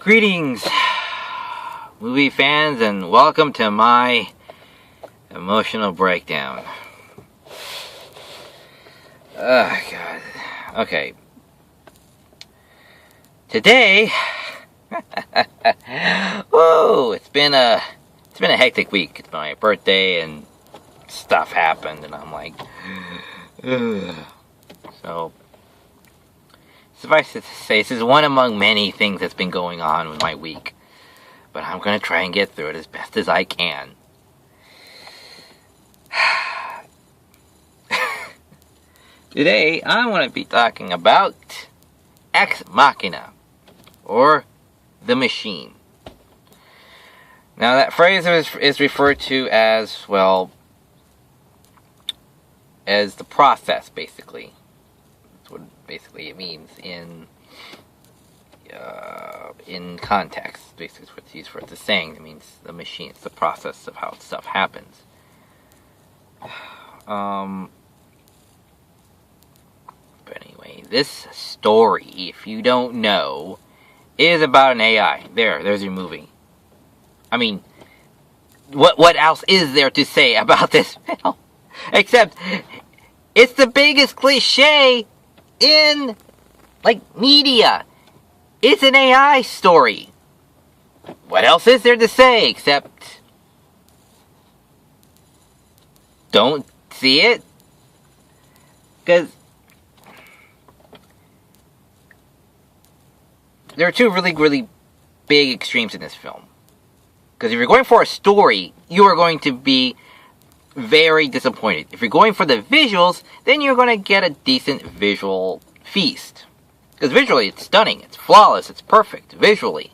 Greetings, movie fans, and welcome to my emotional breakdown. Oh, God. Okay. Today, whoa, it's been a hectic week. It's my birthday, and stuff happened, and I'm like, ugh. So, suffice it to say, this is one among many things that's been going on with my week. But I'm going to try and get through it as best as I can. Today, I want to be talking about Ex Machina, or The Machine. Now, that phrase is referred to as, well, as the process, basically. That's what basically it means in context. Basically, it's what's used for it. It's saying. It means the machine. It's the process of how stuff happens. But anyway, this story, if you don't know, is about an AI. There's your movie. I mean, what else is there to say about this film? Except, it's the biggest cliche in, media. It's an AI story. What else is there to say except don't see it? Because there are two really big extremes in this film. Because if you're going for a story, you are going to be very disappointed. If you're going for the visuals, then you're going to get a decent visual feast. Because visually, it's stunning, it's flawless, it's perfect, visually.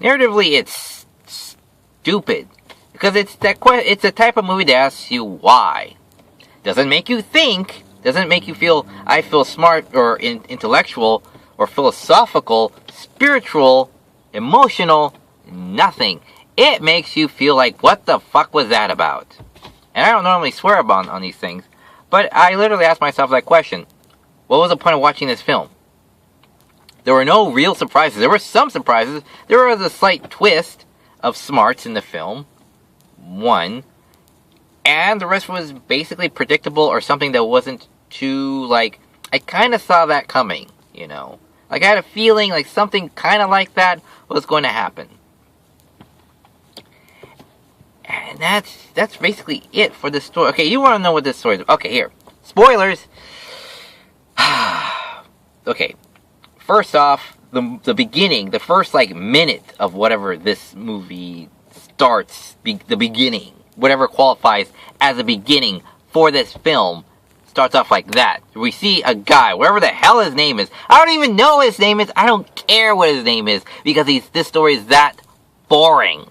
Narratively, it's stupid. Because it's the type of movie that asks you why. Doesn't make you think, doesn't make you feel, I feel smart or intellectual or philosophical, spiritual, emotional, nothing. It makes you feel like, what the fuck was that about? And I don't normally swear on these things, but I literally asked myself that question. What was the point of watching this film? There were no real surprises. There were some surprises. There was a slight twist of smarts in the film. One. And the rest was basically predictable or something that wasn't too, I kind of saw that coming, you know. I had a feeling like something kind of like that was going to happen. And that's basically it for this story. Okay, you want to know what this story is. Okay, here. Spoilers. Okay. First off, the beginning, the first minute of whatever this movie starts, the beginning, whatever qualifies as a beginning for this film, starts off like that. We see a guy, whatever the hell his name is. I don't even know what his name is. I don't care what his name is, because this story is that boring.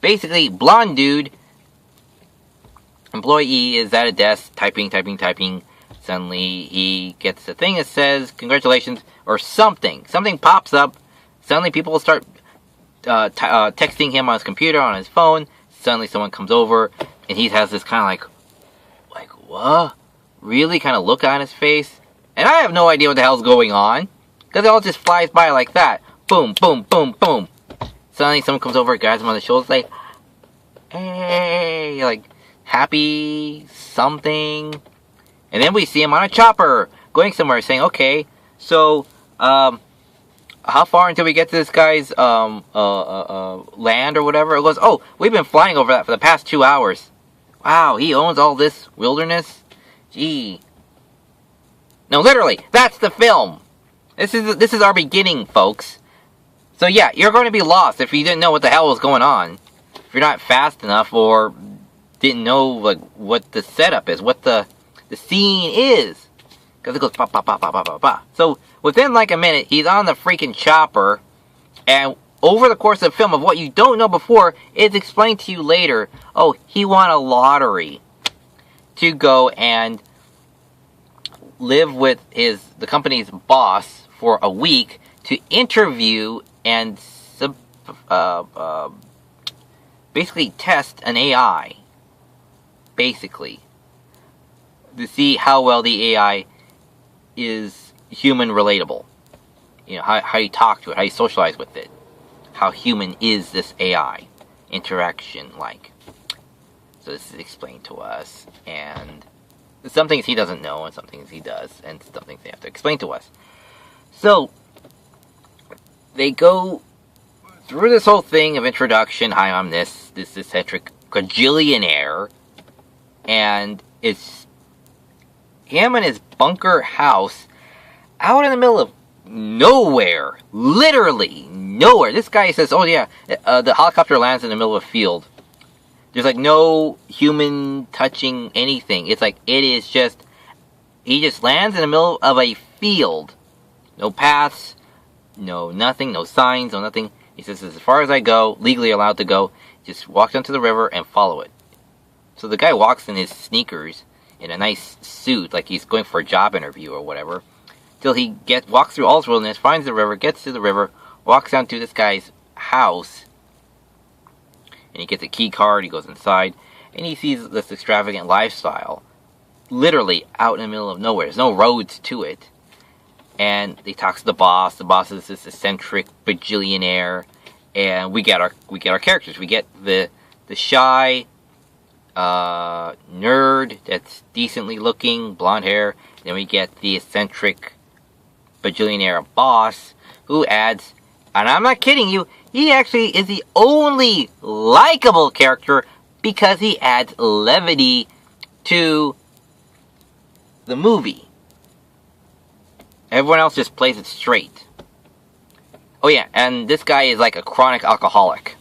Basically, blonde dude, employee, is at a desk, typing. Suddenly, he gets a thing that says, congratulations, or something. Something pops up. Suddenly, people start texting him on his computer, on his phone. Suddenly, someone comes over, and he has this kind of like, what? Really kind of look on his face. And I have no idea what the hell's going on, because it all just flies by like that. Boom, boom, boom, boom. Suddenly, someone comes over, grabs him on the shoulders, like, hey, happy something. And then we see him on a chopper, going somewhere, saying, okay, so, how far until we get to this guy's, land or whatever? It goes, oh, we've been flying over that for the past 2 hours. Wow, he owns all this wilderness? Gee. No, literally, that's the film. This is our beginning, folks. So yeah, you're going to be lost if you didn't know what the hell was going on. If you're not fast enough or didn't know, what the setup is, what the scene is. Because it goes pop, pop, pop, pop, pop, pop, pop. So, within a minute, he's on the freaking chopper, and over the course of the film, of what you don't know before, it's explained to you later. Oh, he won a lottery to go and live with the company's boss for a week to interview and basically test an AI. Basically. To see how well the AI is human relatable. you know, how you talk to it, how you socialize with it, how human is this AI interaction like. So this is explained to us, and some things he doesn't know, and some things he does, and some things they have to explain to us. So they go through this whole thing of introduction. Hi, I'm this eccentric quadrillionaire, and it's him and his bunker house out in the middle of nowhere, literally nowhere. This guy says, "Oh yeah, the helicopter lands in the middle of a field. There's like no human touching anything. It's like it is just he just lands in the middle of a field, no paths, no nothing, no signs, no nothing. He says, as far as I go, legally allowed to go, just walk down to the river and follow it." So the guy walks in his sneakers in a nice suit, like he's going for a job interview or whatever, till he walks through all this wilderness, finds the river, gets to the river, walks down to this guy's house, and he gets a key card, he goes inside, and he sees this extravagant lifestyle, literally out in the middle of nowhere. There's no roads to it. And he talks to the boss. The boss is this eccentric bajillionaire, and we get our characters. We get the shy nerd that's decently looking, blonde hair. Then we get the eccentric bajillionaire boss, who adds, and I'm not kidding you, he actually is the only likable character because he adds levity to the movie. Everyone else just plays it straight. Oh yeah, and this guy is like a chronic alcoholic,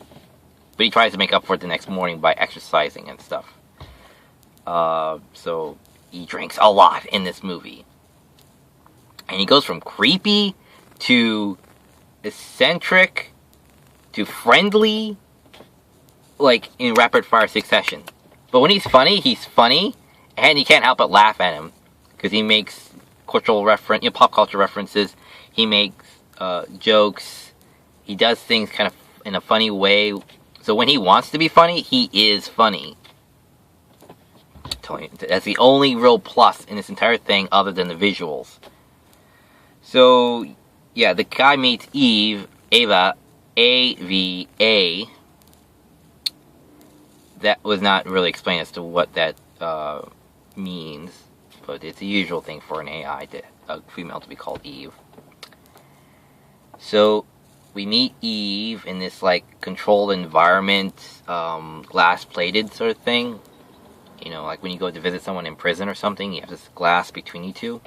but he tries to make up for it the next morning by exercising and stuff. So he drinks a lot in this movie. And he goes from creepy to eccentric to friendly, like in rapid fire succession. But when he's funny, and you can't help but laugh at him because he makes cultural reference, pop culture references. He makes jokes. He does things kind of in a funny way. So when he wants to be funny, he is funny. I'm telling you, that's the only real plus in this entire thing, other than the visuals. So yeah, the guy meets Ava, A-V-A. That was not really explained as to what that means, but it's a usual thing for an AI, a female, to be called Eve. So we meet Eve in this like controlled environment, glass-plated sort of thing. You know, like when you go to visit someone in prison or something, you have this glass between you two.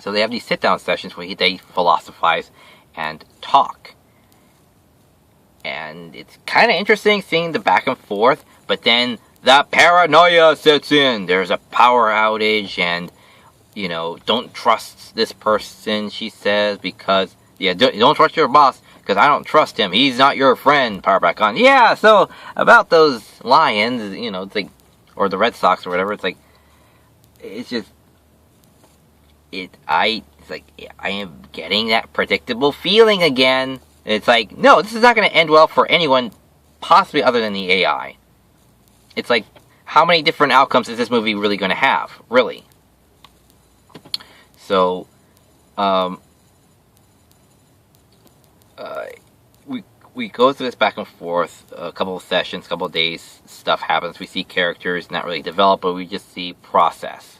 So they have these sit-down sessions where they philosophize and talk. And it's kind of interesting seeing the back and forth, but then the paranoia sets in. There's a power outage, and, you know, don't trust this person, she says, because, don't trust your boss, because I don't trust him. He's not your friend. Power back on. Yeah, so about those Lions, you know, it's like, or the Red Sox or whatever, it's like, it's just, I am getting that predictable feeling again. It's like, no, this is not going to end well for anyone, possibly other than the AI. It's like, how many different outcomes is this movie really going to have? Really? So, we go through this back and forth, a couple of sessions, a couple of days, stuff happens. We see characters not really develop, but we just see process.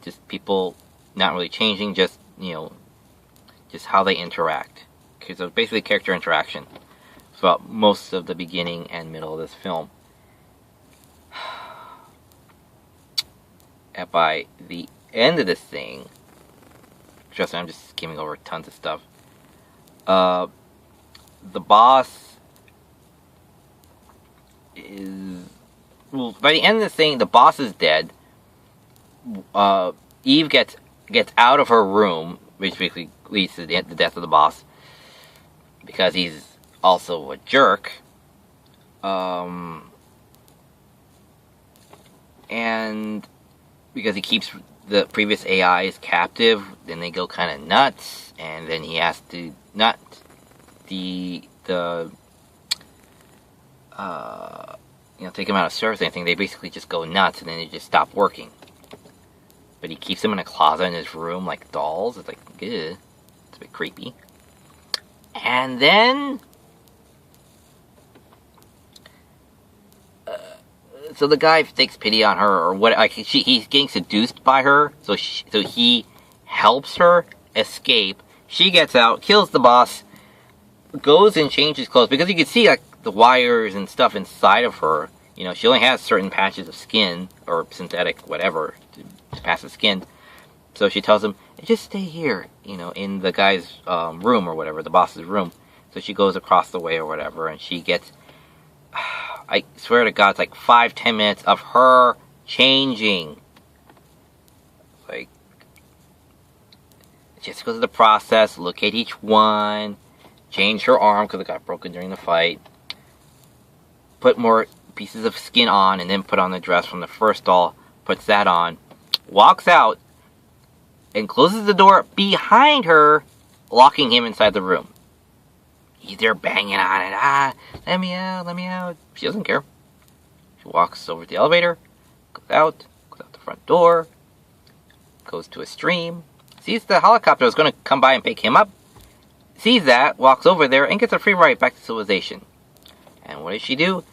Just people not really changing, just, you know, just how they interact. So basically character interaction throughout most of the beginning and middle of this film. And by the end of this thing, trust me, I'm just skimming over tons of stuff. The boss is, well, by the end of this thing, the boss is dead. Eve gets out of her room, which basically leads to the death of the boss, because he's also a jerk. And because he keeps the previous AIs captive, then they go kind of nuts, and then he has to not take him out of service or anything. They basically just go nuts, and then they just stop working. But he keeps them in a closet in his room like dolls. It's like, ugh. It's a bit creepy. And then, so the guy takes pity on her, or what? Like he's getting seduced by her, so he helps her escape. She gets out, kills the boss, goes and changes clothes, because you can see like the wires and stuff inside of her. You know, she only has certain patches of skin, or synthetic whatever, to pass the skin. So she tells him, just stay here, you know, in the guy's room or whatever, the boss's room. So she goes across the way or whatever, and she gets, I swear to God, it's like 5-10 minutes of her changing. Like, just goes through the process, look at each one, change her arm because it got broken during the fight, put more pieces of skin on, and then put on the dress from the first doll, puts that on, walks out, and closes the door behind her, locking him inside the room. He's there banging on it. Let me out, let me out. She doesn't care. She walks over to the elevator, goes out the front door, goes to a stream, sees the helicopter is going to come by and pick him up, sees that, walks over there, and gets a free ride back to civilization. And what does she do?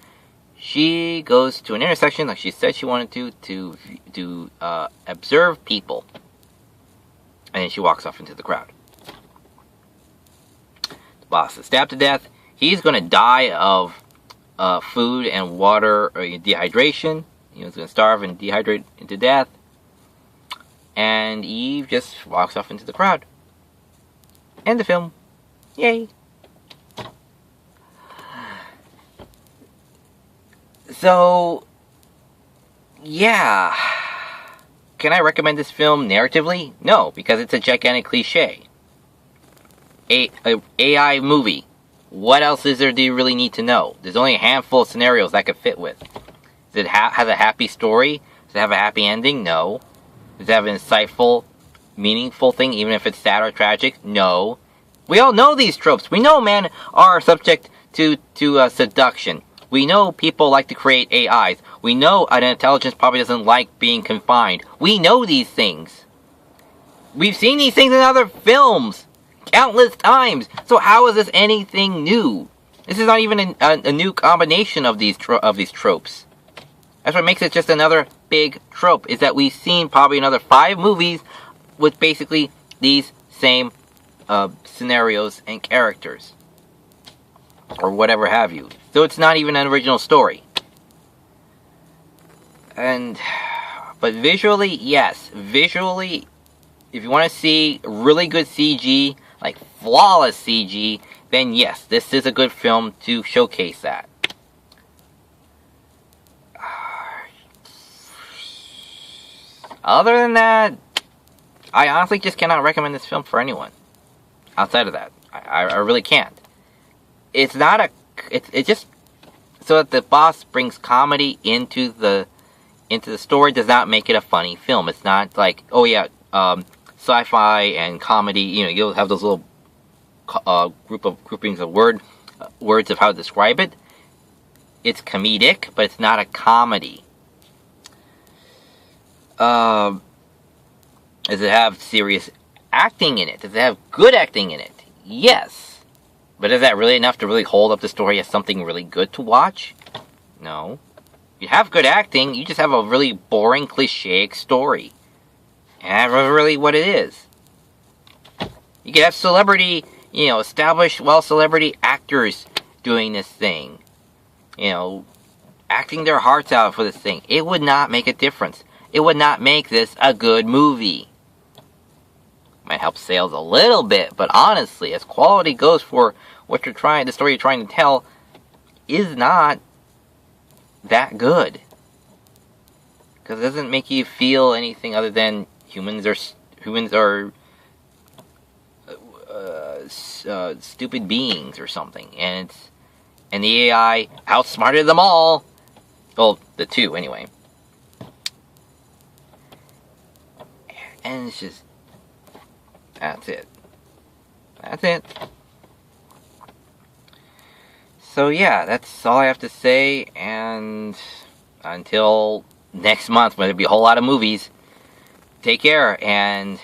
She goes to an intersection like she said she wanted to observe people. And then she walks off into the crowd. The boss is stabbed to death. He's going to die of food and water or dehydration. He's going to starve and dehydrate to death. And Eve just walks off into the crowd. End the film. Yay. So, yeah. Can I recommend this film narratively? No, because it's a gigantic cliche. A AI movie. What else is there do you really need to know? There's only a handful of scenarios that could fit with. Does it have a happy story? Does it have a happy ending? No. Does it have an insightful, meaningful thing, even if it's sad or tragic? No. We all know these tropes. We know men are subject to seduction. We know people like to create AIs. We know an intelligence probably doesn't like being confined. We know these things. We've seen these things in other films countless times. So how is this anything new? This is not even a new combination of these tropes. That's what makes it just another big trope, is that we've seen probably another 5 movies with basically these same scenarios and characters. Or whatever have you. So it's not even an original story. But visually, yes. Visually, if you want to see really good CG, like flawless CG, then yes, this is a good film to showcase that. Other than that, I honestly just cannot recommend this film for anyone. Outside of that, I really can't. It's not a. It's just so that the boss brings comedy into the story does not make it a funny film. It's not like, oh yeah, sci-fi and comedy. You know, you'll have those little groupings of words of how to describe it. It's comedic, but it's not a comedy. Does it have serious acting in it? Does it have good acting in it? Yes. But is that really enough to really hold up the story as something really good to watch? No. You have good acting, you just have a really boring, cliche story. And that's really what it is. You could have celebrity, established, celebrity actors doing this thing. Acting their hearts out for this thing. It would not make a difference. It would not make this a good movie. Might help sales a little bit, but honestly, as quality goes for the story you're trying to tell, is not that good. Because it doesn't make you feel anything other than humans are stupid beings or something, and the AI outsmarted them all. Well, the 2 anyway. And it's just. That's it. So yeah, that's all I have to say, and until next month when there'll be a whole lot of movies, take care, and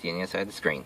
see you on the other side of the screen.